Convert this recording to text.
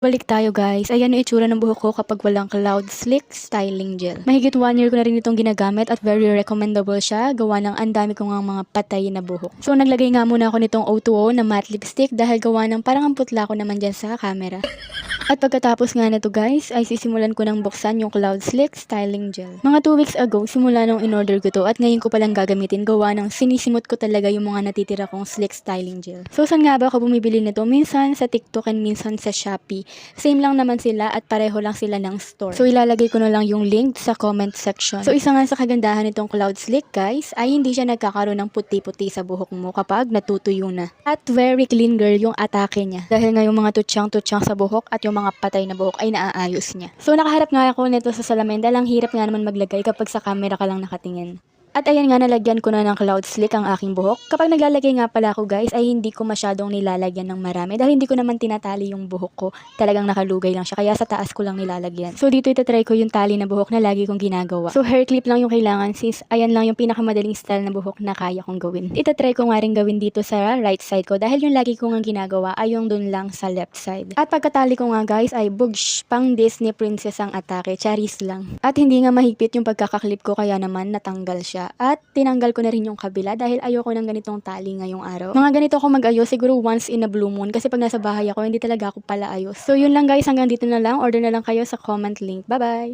Balik tayo guys. Ayan yung itsura ng buhok ko kapag walang Cloud Slick Styling Gel. Mahigit 1 year ko na rin itong ginagamit at very recommendable siya. Gawa ng ang dami ko nga mga patay na buhok. So naglagay nga muna ako nitong O2O na matte lipstick dahil gawa ng parang ang putla ko naman dyan sa camera. At pagkatapos nga na to guys, ay sisimulan ko ng buksan yung Cloud Slick Styling Gel. Mga 2 weeks ago, simula nung in-order ko to at ngayon ko palang gagamitin gawa ng sinisimot ko talaga yung mga natitira kong Slick Styling Gel. So saan nga ba ako bumibili nito? Minsan sa TikTok and minsan sa Shopee. Same lang naman sila at pareho lang sila ng store. So ilalagay ko na lang yung link sa comment section. So isa nga sa kagandahan nitong Cloud Slick guys, ay hindi siya nagkakaroon ng puti-puti sa buhok mo kapag natutuyo na. At very clean girl yung atake niya. Dahil nga yung mga tutsang-tutsang sa buhok at yung mga patay na buhok ay naaayos niya. So nakaharap nga ako nito sa salamin dahil ang hirap nga naman maglagay kapag sa camera ka lang nakatingin. At ayan nga, nalagyan ko na ng Cloud Slick ang aking buhok. Kapag naglalagay nga pala ako guys, ay hindi ko masyadong nilalagyan ng marami dahil hindi ko naman tinatali yung buhok ko. Talagang nakalugay lang siya, kaya sa taas ko lang nilalagyan. So dito itatry ko yung tali na buhok na lagi kong ginagawa. So hair clip lang yung kailangan sis ayan lang yung pinakamadaling style na buhok na kaya kong gawin. Itatry ko nga rin gawin dito sa right side ko dahil yung lagi kong ginagawa ay yung dun lang sa left side. At pagkatali ko nga guys ay bugsh, pang Disney princess ang atake, charis lang. At hindi nga mahigpit yung pagkakaklip ko kaya naman natanggal siya. At tinanggal ko na rin yung kabila dahil ayoko ng ganitong tali ngayong araw. Mga ganito ako mag-ayos siguro once in a blue moon kasi pag nasa bahay ako hindi talaga ako pala ayos. So yun lang guys, hanggang dito na lang. Order na lang kayo sa comment link. Bye bye!